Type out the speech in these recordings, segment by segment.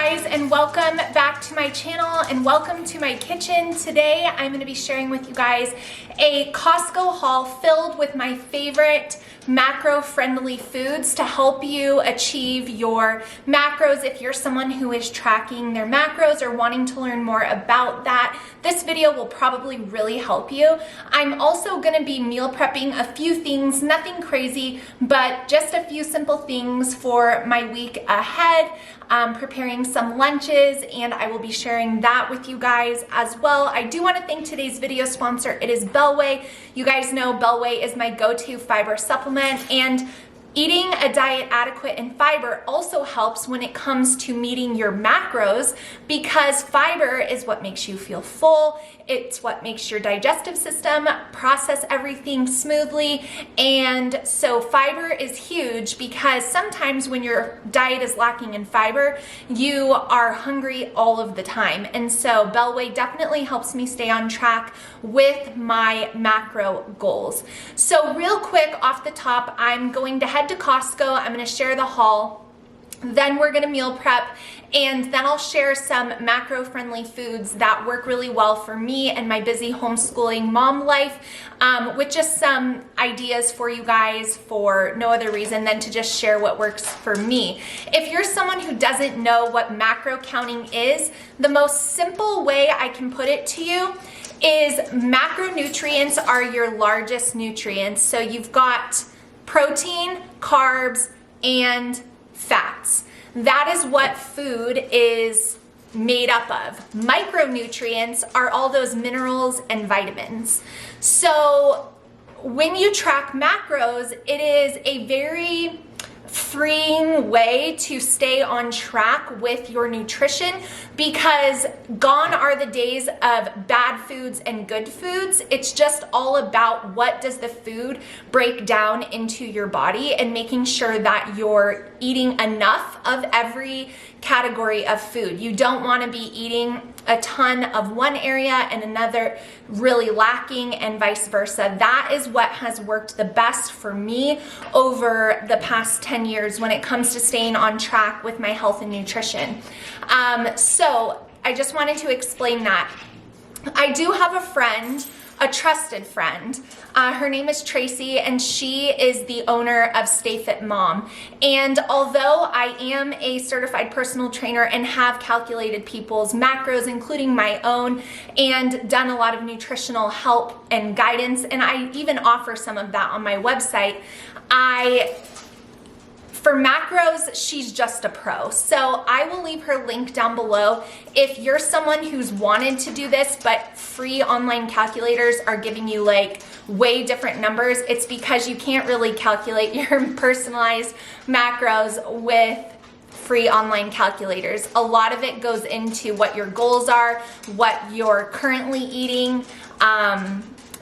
guys, and welcome back to my channel and welcome to my kitchen. Today I'm going to be sharing with you guys a Costco haul filled with my favorite macro-friendly foods to help you achieve your macros. If you're someone who is tracking their macros or wanting to learn more about that, this video will probably really help you. I'm also going to be meal prepping a few things, nothing crazy, but just a few simple things for my week ahead. Preparing some lunches, and I will be sharing that with you guys as well. I do want to thank today's video sponsor. It is Bellway. You guys know Bellway is my go-to fiber supplement, and eating a diet adequate in fiber also helps when it comes to meeting your macros, because fiber is what makes you feel full. It's what makes your digestive system process everything smoothly. And so fiber is huge, because sometimes when your diet is lacking in fiber, you are hungry all of the time. And so Bellway definitely helps me stay on track with my macro goals. So real quick off the top, I'm going to head to Costco. I'm going to share the haul. Then we're gonna meal prep, and then I'll share some macro-friendly foods that work really well for me and my busy homeschooling mom life, with just some ideas for you guys for no other reason than to just share what works for me. If you're someone who doesn't know what macro counting is, the most simple way I can put it to you is macronutrients are your largest nutrients. So you've got protein, carbs, and fats. That is what food is made up of. Micronutrients are all those minerals and vitamins. So when you track macros, it is a very freeing way to stay on track with your nutrition, because gone are the days of bad foods and good foods. It's just all about what does the food break down into your body and making sure that you're eating enough of every category of food. You don't want to be eating a ton of one area and another really lacking, and vice versa. That is what has worked the best for me over the past 10 years when it comes to staying on track with my health and nutrition. So I just wanted to explain that. I do have a friend, a trusted friend. Her name is Tracy, and she is the owner of Stay Fit Mom. And although I am a certified personal trainer and have calculated people's macros, including my own, and done a lot of nutritional help and guidance, and I even offer some of that on my website, for macros, she's just a pro. So I will leave her link down below. If you're someone who's wanted to do this, but free online calculators are giving you like way different numbers, it's because you can't really calculate your personalized macros with free online calculators. A lot of it goes into what your goals are, what you're currently eating,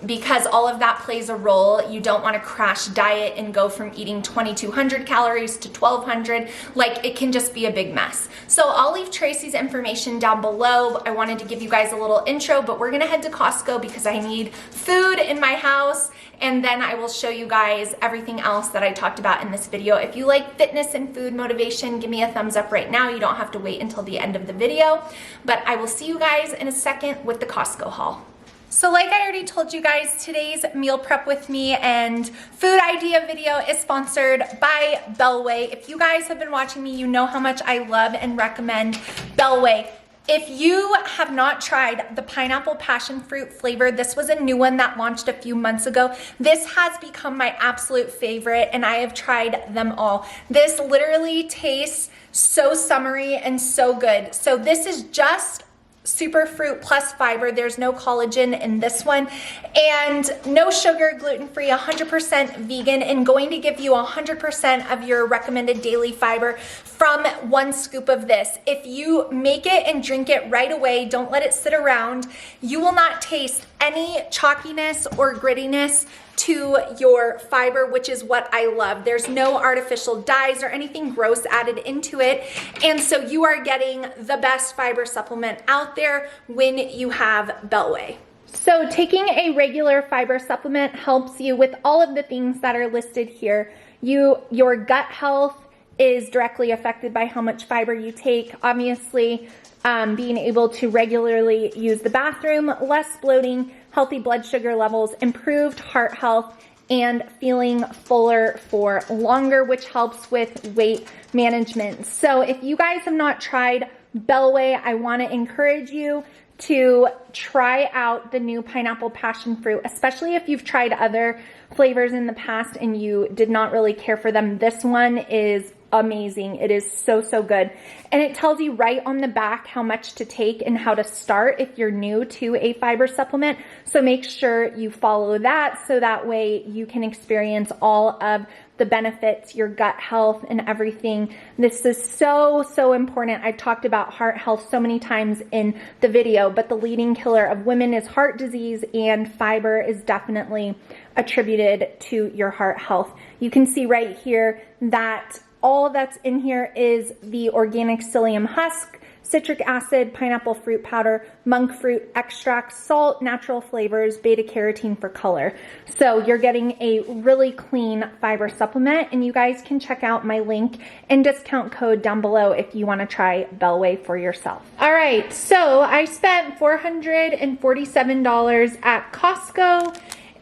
because all of that plays a role. You don't want to crash diet and go from eating 2,200 calories to 1,200. Like, it can just be a big mess. So I'll leave Tracy's information down below. I wanted to give you guys a little intro, but we're gonna head to Costco because I need food in my house, and then I will show you guys everything else that I talked about in this video. If you like fitness and food motivation, give me a thumbs up right now. You don't have to wait until the end of the video, but I will see you guys in a second with the Costco haul. So like I already told you guys, today's meal prep with me and food idea video is sponsored by Bellway. If you guys have been watching me, you know how much I love and recommend Bellway. If you have not tried the pineapple passion fruit flavor, this was a new one that launched a few months ago. This has become my absolute favorite, and I have tried them all. This literally tastes so summery and so good. So this is just super fruit plus fiber. There's no collagen in this one, and no sugar, gluten-free, 100% vegan, and going to give you 100% of your recommended daily fiber from one scoop of this. If you make it and drink it right away, don't let it sit around, you will not taste any chalkiness or grittiness to your fiber, which is what I love. There's no artificial dyes or anything gross added into it, and so you are getting the best fiber supplement out there when you have Bellway. So taking a regular fiber supplement helps you with all of the things that are listed here. Your gut health, is directly affected by how much fiber you take. Obviously, being able to regularly use the bathroom, less bloating, healthy blood sugar levels, improved heart health, and feeling fuller for longer, which helps with weight management. So if you guys have not tried Bellway, I want to encourage you to try out the new pineapple passion fruit, especially if you've tried other flavors in the past and you did not really care for them. This one is amazing. It is so, so good. And it tells you right on the back how much to take and how to start if you're new to a fiber supplement. So make sure you follow that so that way you can experience all of the benefits, your gut health and everything. This is so, so important. I've talked about heart health so many times in the video, but the leading killer of women is heart disease, and fiber is definitely attributed to your heart health. You can see right here that all that's in here is the organic psyllium husk, citric acid, pineapple fruit powder, monk fruit extract, salt, natural flavors, beta carotene for color. So you're getting a really clean fiber supplement, and you guys can check out my link and discount code down below if you want to try Bellway for yourself. All right, so I spent $447 at Costco,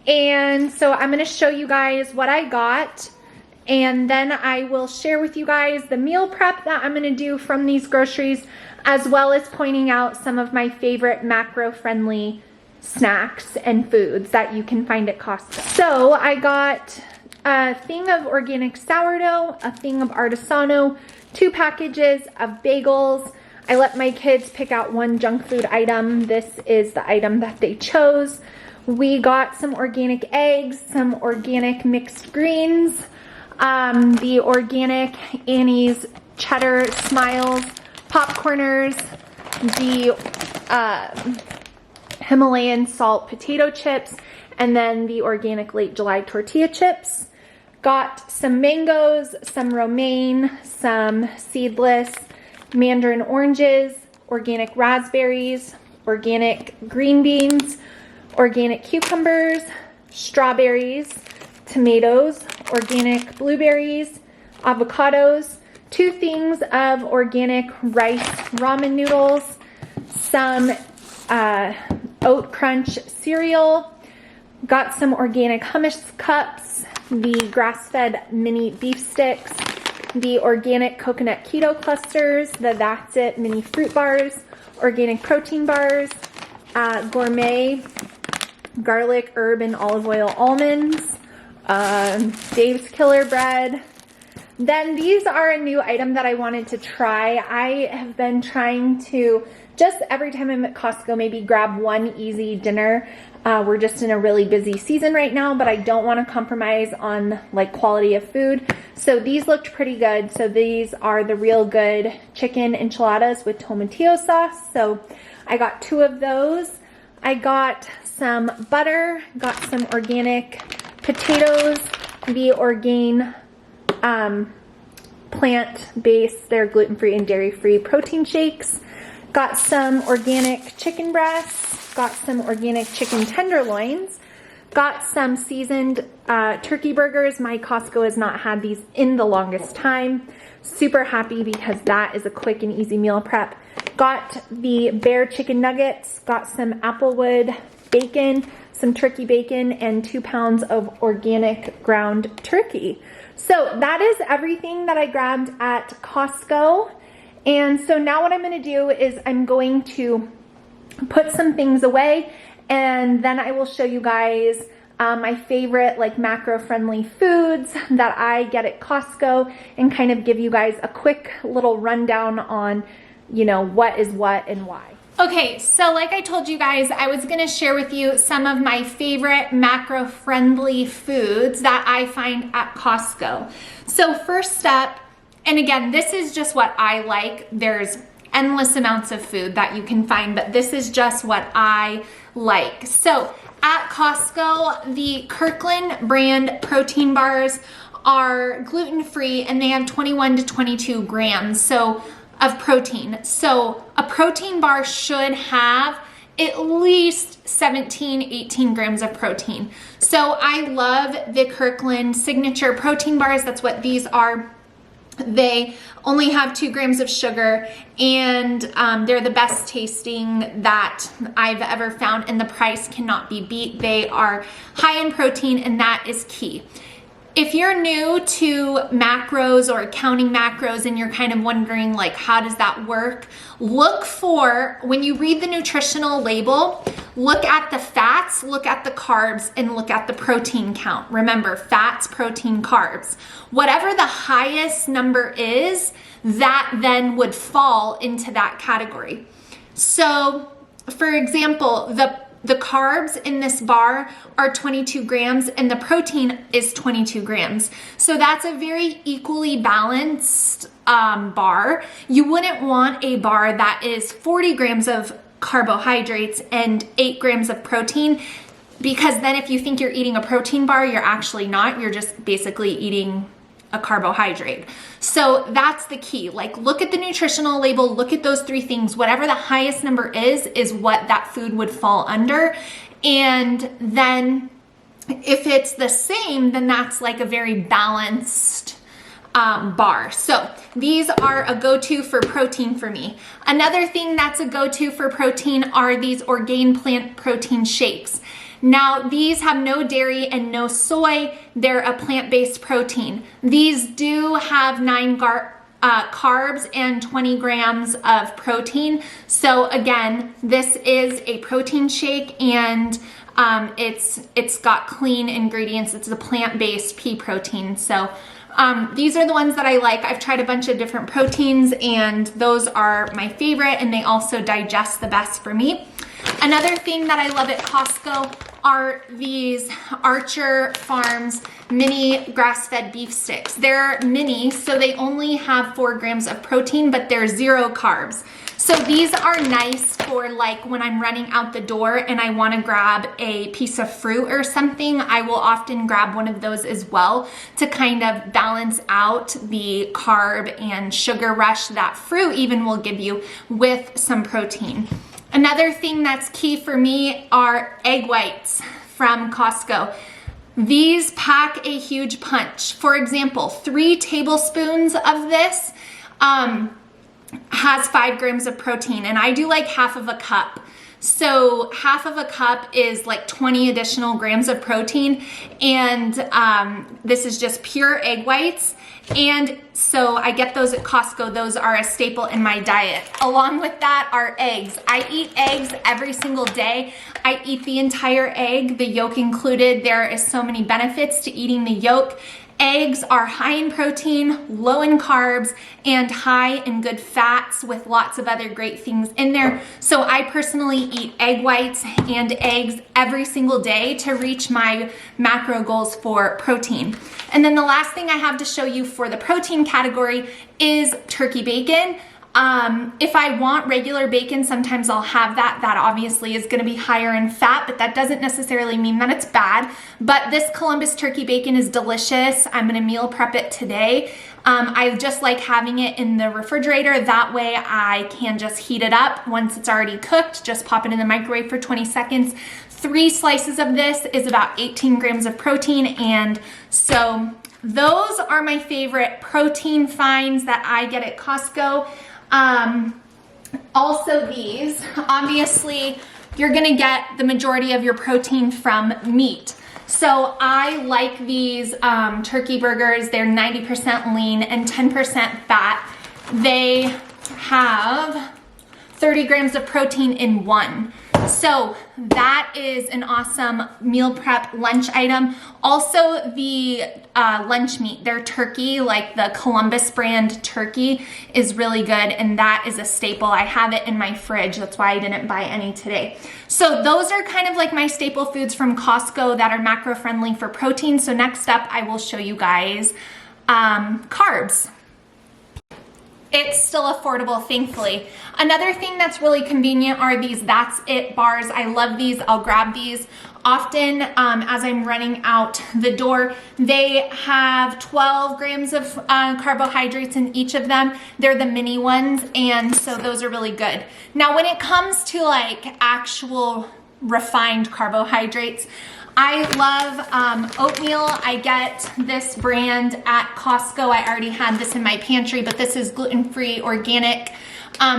and so I'm going to show you guys what I got. And then I will share with you guys the meal prep that I'm gonna do from these groceries, as well as pointing out some of my favorite macro-friendly snacks and foods that you can find at Costco. So I got a thing of organic sourdough, a thing of artisano, 2 packages of bagels. I let my kids pick out one junk food item. This is the item that they chose. We got some organic eggs, some organic mixed greens, the organic Annie's cheddar smiles, popcorners, the Himalayan salt potato chips, and then the organic late July tortilla chips. Got some mangoes, some romaine, some seedless mandarin oranges, organic raspberries, organic green beans, organic cucumbers, strawberries, tomatoes, organic blueberries, avocados, 2 things of organic rice ramen noodles, some oat crunch cereal, got some organic hummus cups, the grass-fed mini beef sticks, the organic coconut keto clusters, the That's It mini fruit bars, organic protein bars, gourmet garlic, herb, and olive oil almonds, Dave's Killer Bread. Then these are a new item that I wanted to try. I have been trying to just every time I'm at Costco maybe grab one easy dinner. We're just in a really busy season right now, but I don't want to compromise on like quality of food. So these looked pretty good. So these are the Real Good chicken enchiladas with tomatillo sauce. So I got 2 of those. I got some butter, got some organic potatoes, the Orgain plant-based, they're gluten-free and dairy-free protein shakes. Got some organic chicken breasts, got some organic chicken tenderloins, got some seasoned turkey burgers. My Costco has not had these in the longest time. Super happy because that is a quick and easy meal prep. Got the Bear chicken nuggets, got some Applewood bacon, some turkey bacon, and 2 pounds of organic ground turkey. So that is everything that I grabbed at Costco. And so now what I'm going to do is I'm going to put some things away, and then I will show you guys my favorite like macro-friendly foods that I get at Costco, and kind of give you guys a quick little rundown on, you know, what is what and why. Okay, so like I told you guys, I was gonna share with you some of my favorite macro-friendly foods that I find at Costco. So first up, and again, this is just what I like. There's endless amounts of food that you can find, but this is just what I like. So at Costco, the Kirkland brand protein bars are gluten-free, and they have 21 to 22 grams of protein. So a protein bar should have at least 17, 18 grams of protein. So I love the Kirkland signature protein bars. That's what these are. They only have 2 grams of sugar, and they're the best tasting that I've ever found, and the price cannot be beat. They are high in protein, and that is key. If you're new to macros or counting macros and you're kind of wondering like, how does that work? Look for, when you read the nutritional label, look at the fats, look at the carbs, and look at the protein count. Remember, fats, protein, carbs. Whatever the highest number is, that then would fall into that category. So, for example, the carbs in this bar are 22 grams and the protein is 22 grams. So that's a very equally balanced bar. You wouldn't want a bar that is 40 grams of carbohydrates and 8 grams of protein, because then if you think you're eating a protein bar, you're actually not. You're just basically eating a carbohydrate. So that's the key. Like, look at the nutritional label, look at those 3 things. Whatever the highest number is what that food would fall under. And then if it's the same, then that's like a very balanced bar. So these are a go-to for protein for me. Another thing that's a go-to for protein are these Orgain plant protein shakes. Now, these have no dairy and no soy. They're a plant-based protein. These do have 9 carbs and 20 grams of protein. So again, this is a protein shake, and it's got clean ingredients. It's a plant-based pea protein. So these are the ones that I like. I've tried a bunch of different proteins, and those are my favorite, and they also digest the best for me. Another thing that I love at Costco are these Archer Farms mini grass-fed beef sticks. They're mini, so they only have 4 grams of protein, but they're 0 carbs. So these are nice for like when I'm running out the door and I want to grab a piece of fruit or something. I will often grab one of those as well to kind of balance out the carb and sugar rush that fruit even will give you with some protein. Another thing that's key for me are egg whites from Costco. These pack a huge punch. For example, 3 tablespoons of this has 5 grams of protein, and I do like half of a cup. So half of a cup is like 20 additional grams of protein, and this is just pure egg whites. And so I get those at Costco. Those are a staple in my diet. Along with that are eggs. I eat eggs every single day. I eat the entire egg, the yolk included. There is so many benefits to eating the yolk. Eggs are high in protein, low in carbs, and high in good fats with lots of other great things in there. So I personally eat egg whites and eggs every single day to reach my macro goals for protein. And then the last thing I have to show you for the protein category is turkey bacon. If I want regular bacon, sometimes I'll have that. That obviously is gonna be higher in fat, but that doesn't necessarily mean that it's bad. But this Columbus turkey bacon is delicious. I'm gonna meal prep it today. I just like having it in the refrigerator. That way I can just heat it up once it's already cooked. Just pop it in the microwave for 20 seconds. 3 slices of this is about 18 grams of protein. And so those are my favorite protein finds that I get at Costco. Also these, obviously you're gonna get the majority of your protein from meat. So I like these turkey burgers. They're 90% lean and 10% fat. They have 30 grams of protein in one. So that is an awesome meal prep lunch item. Also the lunch meat, their turkey, like the Columbus brand turkey is really good, and that is a staple. I have it in my fridge. That's why I didn't buy any today. So those are kind of like my staple foods from Costco that are macro friendly for protein. So next up I will show you guys carbs. It's still affordable, thankfully. Another thing that's really convenient are these That's It bars. I love these. I'll grab these often as I'm running out the door. They have 12 grams of carbohydrates in each of them. They're the mini ones, and so those are really good. Now, when it comes to like actual refined carbohydrates, I love oatmeal. I get this brand at Costco. I already had this in my pantry, but this is gluten-free, organic,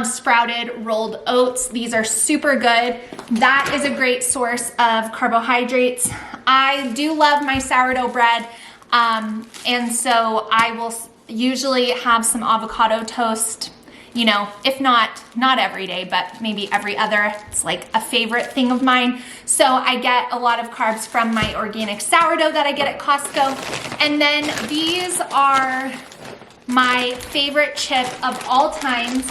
sprouted rolled oats. These are super good. That is a great source of carbohydrates. I do love my sourdough bread, and so I will usually have some avocado toast, you know, if not every day, but maybe every other. It's like a favorite thing of mine. So I get a lot of carbs from my organic sourdough that I get at Costco. And then these are my favorite chip of all times.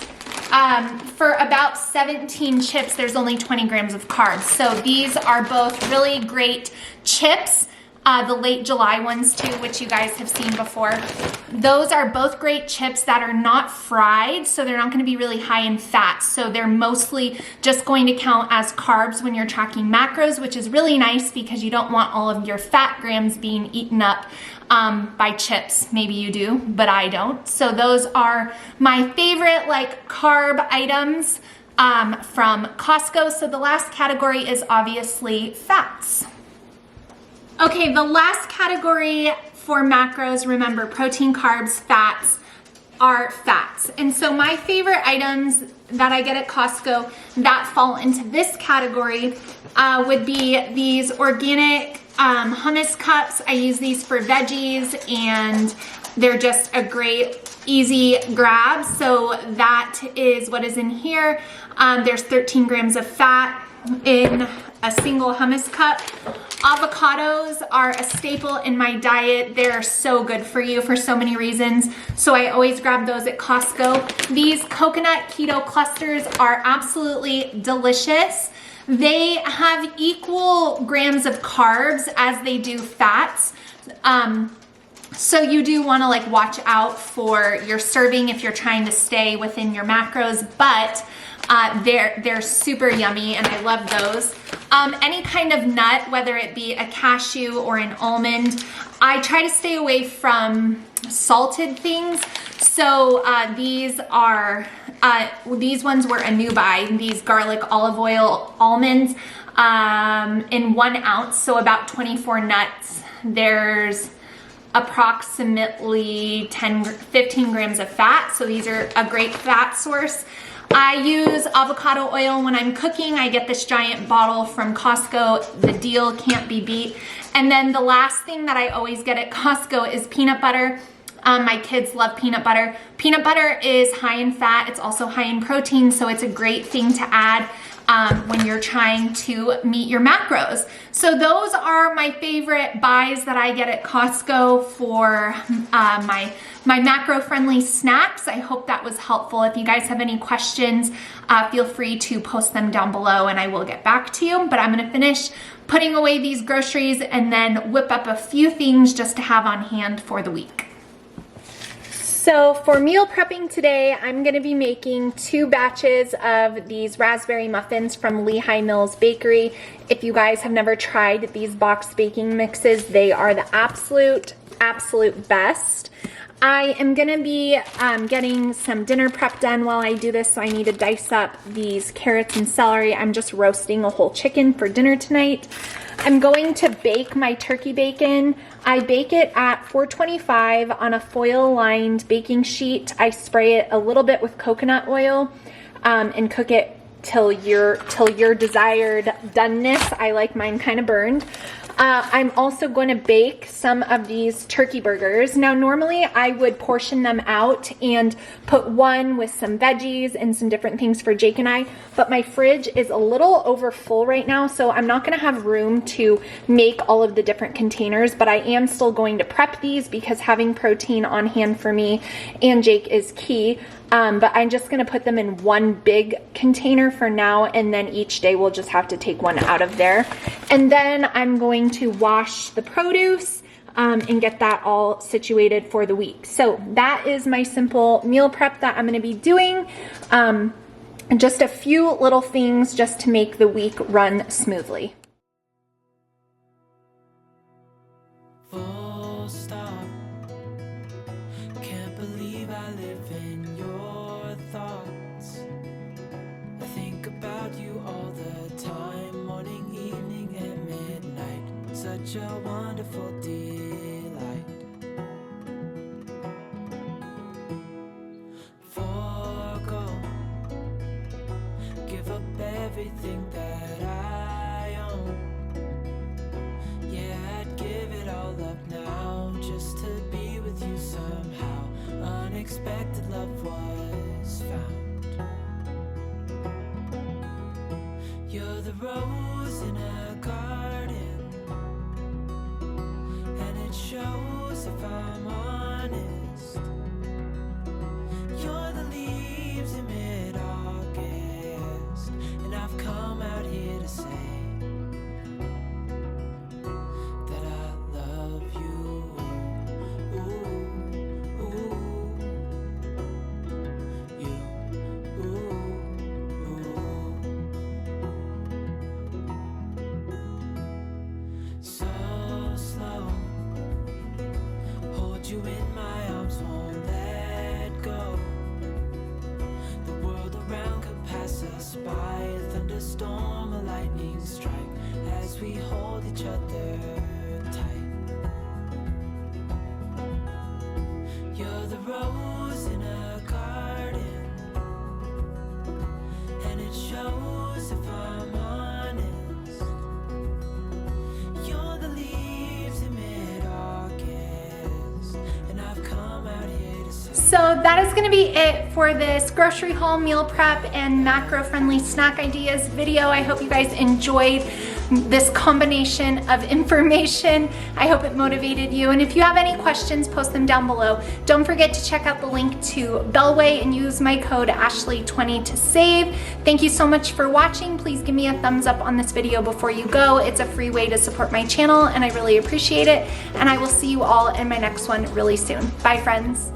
For about 17 chips, there's only 20 grams of carbs. So these are both really great chips. The late July ones too, which you guys have seen before. Those are both great chips that are not fried, so they're not going to be really high in fat. So they're mostly just going to count as carbs when you're tracking macros, which is really nice because you don't want all of your fat grams being eaten up by chips. Maybe you do, but I don't. So those are my favorite like carb items from Costco. So the last category is obviously fats. Okay, the last category for macros, remember protein, carbs, fats, are fats. And so my favorite items that I get at Costco that fall into this category would be these organic hummus cups. I use these for veggies and they're just a great easy grab. So that is what is in here. There's 13 grams of fat in a single hummus cup. Avocados are a staple in my diet. They're so good for you for so many reasons. So I always grab those at Costco. These coconut keto clusters are absolutely delicious. They have equal grams of carbs as they do fats. So you do want to like watch out for your serving if you're trying to stay within your macros, but they're super yummy and I love those. Any kind of nut, whether it be a cashew or an almond, I try to stay away from salted things. So these ones were a new buy, these garlic olive oil almonds in 1 ounce, so about 24 nuts. There's approximately 15 grams of fat, so these are a great fat source. I use avocado oil when I'm cooking. I get this giant bottle from Costco. The deal can't be beat. And then the last thing that I always get at Costco is peanut butter. My kids love peanut butter. Peanut butter is high in fat. It's also high in protein, so it's a great thing to add when you're trying to meet your macros. So those are my favorite buys that I get at Costco for my macro-friendly snacks. I hope that was helpful. If you guys have any questions, feel free to post them down below and I will get back to you. But I'm gonna finish putting away these groceries and then whip up a few things just to have on hand for the week. So for meal prepping today, I'm gonna be making 2 batches of these raspberry muffins from Lehigh Mills Bakery. If you guys have never tried these box baking mixes, they are the absolute best. I am gonna be getting some dinner prep done while I do this, so I need to dice up these carrots and celery. I'm just roasting a whole chicken for dinner tonight. I'm going to bake my turkey bacon. I bake it at 425 on a foil-lined baking sheet. I spray it a little bit with coconut oil and cook it till your desired doneness. I like mine kind of burned. I'm also going to bake some of these turkey burgers. Now, normally I would portion them out and put one with some veggies and some different things for Jake and I, but my fridge is a little over full right now, so I'm not going to have room to make all of the different containers, but I am still going to prep these because having protein on hand for me and Jake is key. But I'm just gonna put them in one big container for now, and then each day we'll just have to take one out of there. And then I'm going to wash the produce and get that all situated for the week. So that is my simple meal prep that I'm gonna be doing. And just a few little things just to make the week run smoothly. such a wonderful delight. Forgo, give up everything that I own. Yeah, I'd give it all up now just to be with you somehow. Unexpected love was found. You're the rose in a garden, and it shows if I'm honest. You're the leaves in mid-August, and I've come out here to say that I love you. Ooh, ooh, you, ooh, so slow, hold you in my arms, won't let go. The world around could pass us by, a thunderstorm, a lightning strike, as we hold each other tight. You're the rose in a garden, and it shows if I'm honest. You're the leaves in mid-August, and I've come out here to say. So that is going to be it for this grocery haul, meal prep, and macro-friendly snack ideas video. I hope you guys enjoyed this combination of information. I hope it motivated you. And if you have any questions, post them down below. Don't forget to check out the link to Bellway and use my code Ashley20 to save. Thank you so much for watching. Please give me a thumbs up on this video before you go. It's a free way to support my channel and I really appreciate it. And I will see you all in my next one really soon. Bye, friends.